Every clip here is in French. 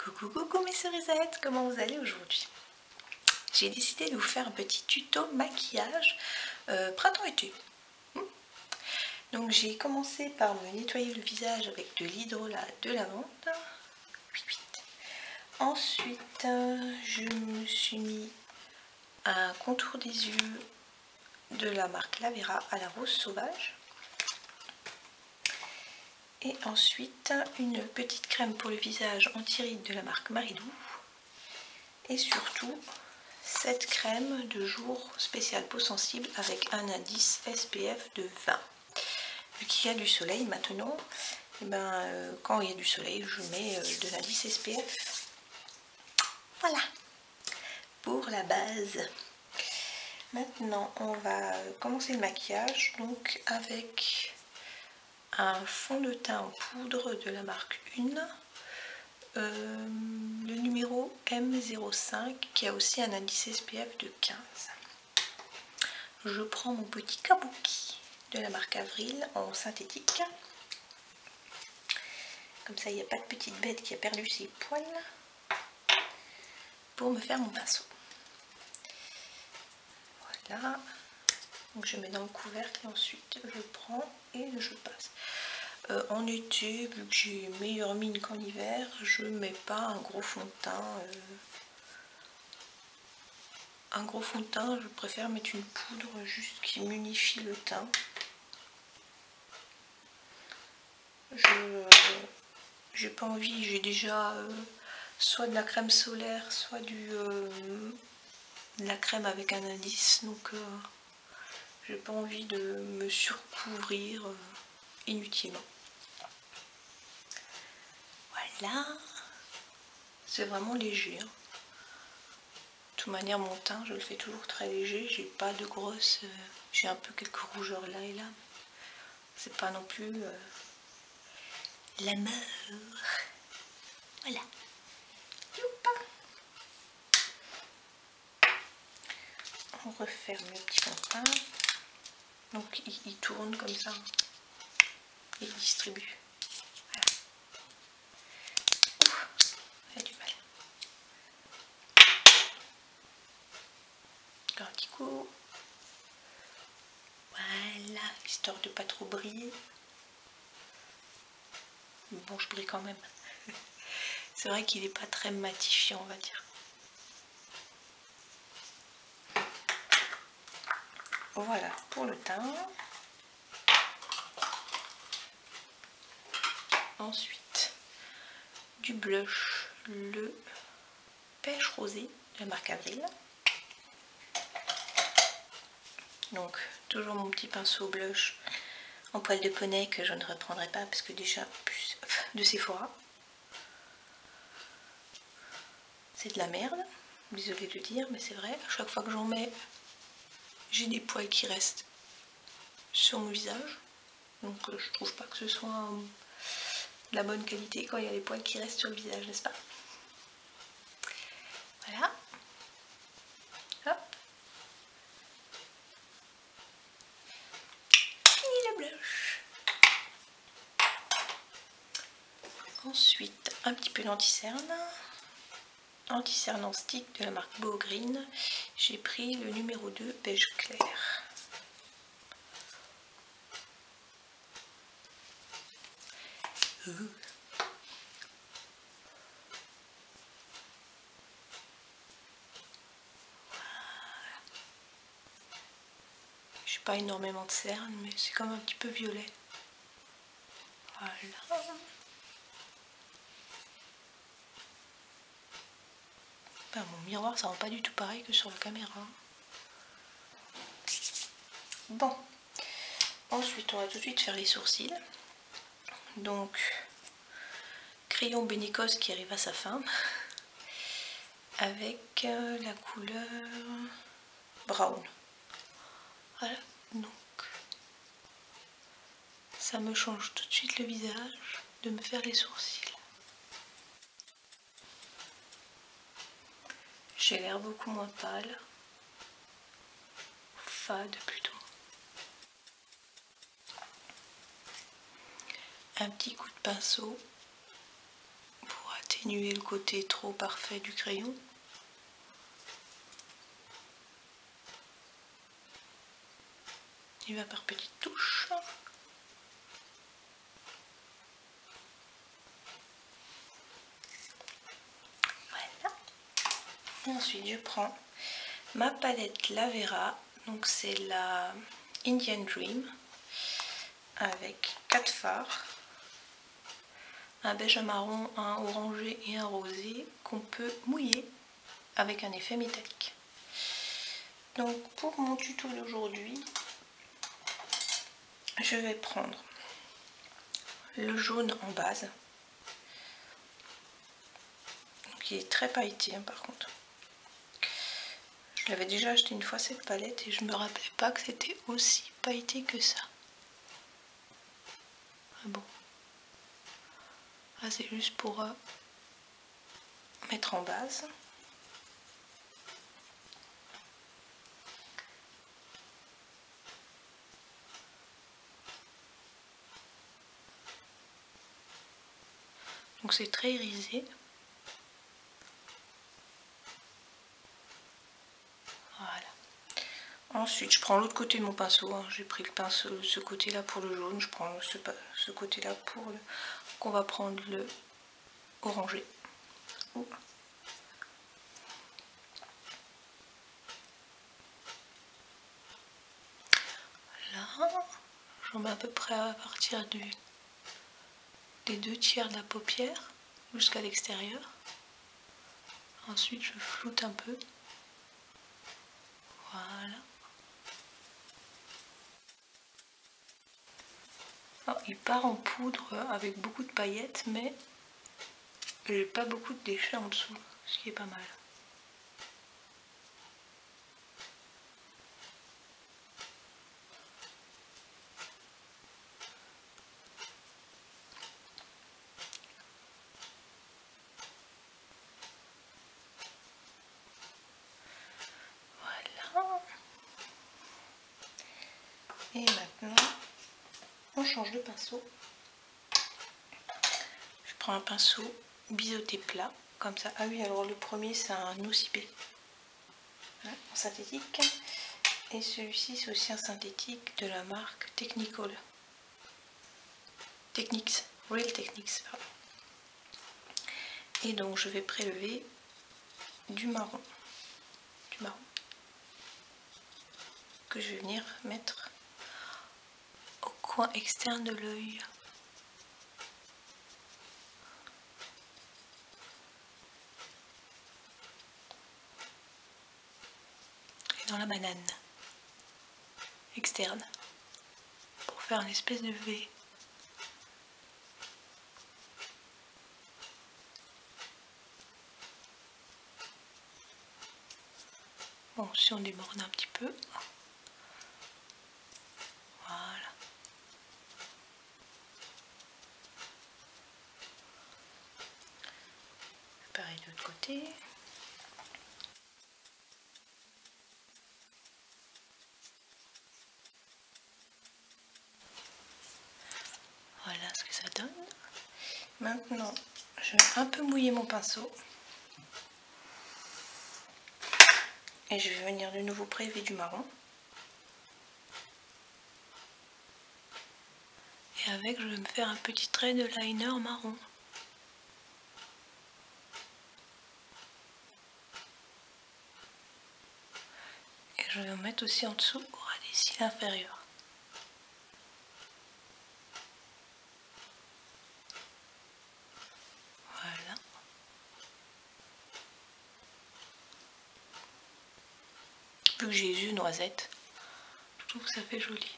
Coucou coucou mes cerisettes, comment vous allez aujourd'hui? J'ai décidé de vous faire un petit tuto maquillage printemps-été. Donc j'ai commencé par me nettoyer le visage avec de l'hydrolat de lavande. Ensuite je me suis mis un contour des yeux de la marque Lavera à la rose sauvage. Et ensuite une petite crème pour le visage anti-rides de la marque Maridou. Et surtout cette crème de jour spéciale peau sensible avec un indice SPF de 20. Vu qu'il y a du soleil maintenant, et quand il y a du soleil je mets de l'indice SPF. Voilà pour la base. Maintenant on va commencer le maquillage donc avec un fond de teint en poudre de la marque Une. Le numéro M05 qui a aussi un indice SPF de 15. Je prends mon petit kabuki de la marque Avril en synthétique. Comme ça il n'y a pas de petite bête qui a perdu ses poils. Pour me faire mon pinceau. Voilà. Donc je mets dans le couvercle et ensuite je prends et je passe. En été, vu que j'ai meilleure mine qu'en hiver, je mets pas un gros fond de teint. Je préfère mettre une poudre juste qui m'unifie le teint. J'ai pas envie, j'ai déjà soit de la crème solaire, soit de la crème avec un indice, donc j'ai pas envie de me surcouvrir inutilement. Voilà, c'est vraiment léger. Hein. De toute manière, mon teint, je le fais toujours très léger. J'ai pas de grosses. J'ai un peu quelques rougeurs là et là. C'est pas non plus la mort. Voilà. Youpa. On referme le petit fond de teint. Donc il tourne comme ça. Il distribue. Voilà. Ouf, il y a du mal. Encore un petit coup. Voilà, histoire de pas trop briller. Bon, je brille quand même. C'est vrai qu'il n'est pas très matifiant, on va dire. Voilà pour le teint. Ensuite, du blush, le Pêche Rosé de la marque Avril. Donc, toujours mon petit pinceau blush en poil de poney que je ne reprendrai pas parce que déjà, plus de Sephora. C'est de la merde, désolée de le dire, mais c'est vrai. À chaque fois que j'en mets, j'ai des poils qui restent sur mon visage. Donc, je trouve pas que ce soit de la bonne qualité quand il y a des poils qui restent sur le visage, n'est-ce pas? Voilà. Hop. Fini le blush. Ensuite, un petit peu d'anti-cerne. Anti-cerne en stick de la marque Beau Green. J'ai pris le numéro 2 beige clair. J'ai pas énormément de cerne, mais c'est comme un petit peu violet. Voilà. Ben, mon miroir, ça rend pas du tout pareil que sur la caméra. Bon. Ensuite, on va tout de suite faire les sourcils. Donc, crayon Bénicos qui arrive à sa fin. Avec la couleur brown. Voilà. Donc, ça me change tout de suite le visage de me faire les sourcils. J'ai l'air beaucoup moins pâle, fade plutôt. Un petit coup de pinceau pour atténuer le côté trop parfait du crayon. Il va par petites touches. Voilà. Et ensuite je prends ma palette Lavera, donc c'est la Indian Dream avec 4 fards, un beige, un marron, un orangé et un rosé qu'on peut mouiller avec un effet métallique. Donc pour mon tuto d'aujourd'hui, je vais prendre le jaune en base, qui est très pailleté par contre. Je l'avais déjà acheté une fois cette palette et je me rappelais pas que c'était aussi pailleté que ça. Ah bon. Ah, c'est juste pour mettre en base. Donc c'est très irisé. Voilà. Ensuite, je prends l'autre côté de mon pinceau. Hein. J'ai pris le pinceau, ce côté-là pour le jaune. Je prends ce côté-là pour le... qu'on va prendre le orangé. Là, j'en mets à peu près à partir des 2/3 de la paupière jusqu'à l'extérieur. Ensuite, je floute un peu. Voilà. Alors, il part en poudre avec beaucoup de paillettes, mais j'ai pas beaucoup de déchets en dessous, ce qui est pas mal. Voilà. Et maintenant, on change de pinceau. Je prends un pinceau biseauté plat, comme ça. Ah oui, alors le premier c'est un OCP en synthétique. Et celui-ci c'est aussi un synthétique de la marque Technical. Technics, Real Technics, pardon. Et donc je vais prélever du marron. Que je vais venir mettre au coin externe de l'œil. Et dans la banane externe. Pour faire une espèce de V. Bon, si on déborde un petit peu. Voilà. Pareil de l'autre côté. Voilà ce que ça donne. Maintenant, je vais un peu mouiller mon pinceau. Et je vais venir de nouveau prélever du marron. Et avec, je vais me faire un petit trait de liner marron. Et je vais en mettre aussi en dessous au ras des cils inférieurs. Voilà. Vu que j'ai les yeux noisettes, je trouve que ça fait joli.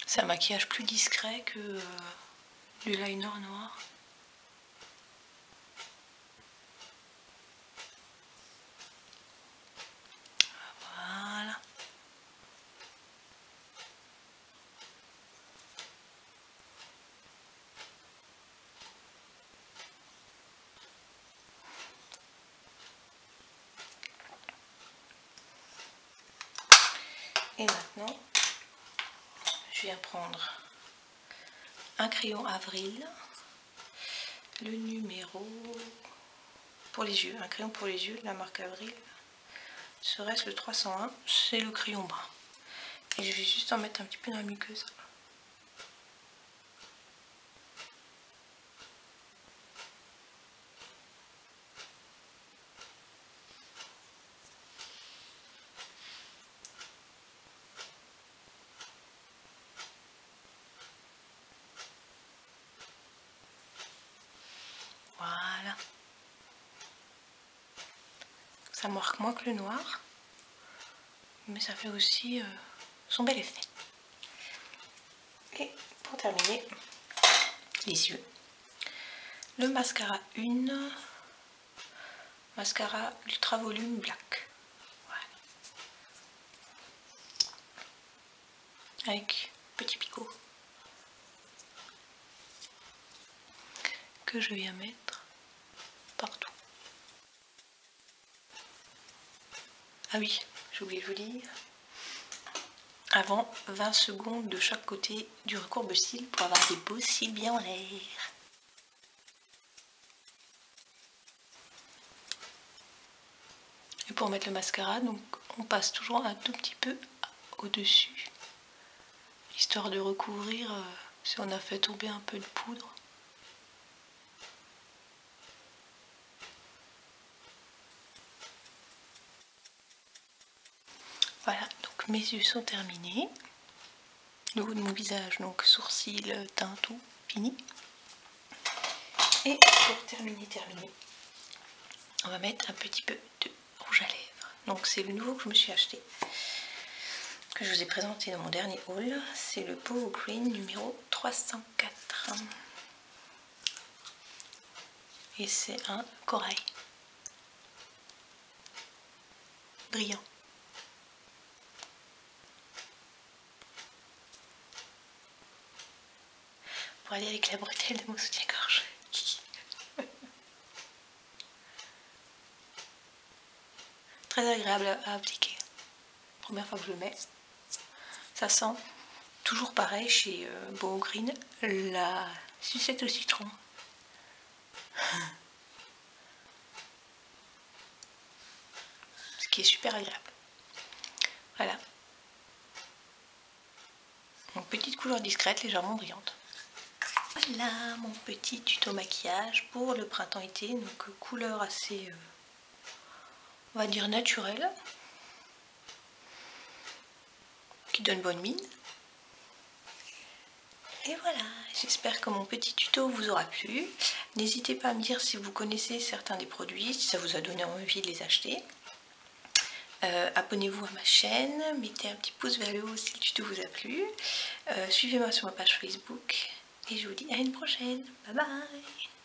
C'est un maquillage plus discret que du liner noir. Voilà. Et maintenant, je viens prendre un crayon Avril, le numéro pour les yeux, un crayon pour les yeux de la marque Avril, serait-ce le 301, c'est le crayon brun. Et je vais juste en mettre un petit peu dans la muqueuse. Voilà. Ça marque moins que le noir, mais ça fait aussi son bel effet. Et pour terminer, les yeux. Le mascara Une, mascara Ultra Volume Black. Voilà. Avec petit picot que je viens mettre partout. Ah oui, j'ai oublié de vous dire. Avant 20 secondes de chaque côté du recourbe-cils pour avoir des beaux cils bien en l'air. Et pour mettre le mascara, donc on passe toujours un tout petit peu au-dessus, histoire de recouvrir si on a fait tomber un peu de poudre. Voilà, donc mes yeux sont terminés. Le haut de mon visage, donc sourcils, teint, tout fini. Et pour terminer, on va mettre un petit peu de rouge à lèvres. Donc c'est le nouveau que je me suis acheté, que je vous ai présenté dans mon dernier haul. C'est le Power Green numéro 304. Et c'est un corail. Brillant. Pour aller avec la bretelle de mon soutien-gorge. Très agréable à appliquer. Première fois que je le mets. Ça sent toujours pareil chez Power Green, la sucette au citron. Ce qui est super agréable. Voilà. Une petite couleur discrète, légèrement brillante. Voilà mon petit tuto maquillage pour le printemps-été. Donc couleur assez, on va dire naturelle, qui donne bonne mine. Et voilà, j'espère que mon petit tuto vous aura plu. N'hésitez pas à me dire si vous connaissez certains des produits, si ça vous a donné envie de les acheter. Abonnez-vous à ma chaîne, mettez un petit pouce vers le haut si le tuto vous a plu. Suivez-moi sur ma page Facebook et je vous dis à une prochaine. Bye bye.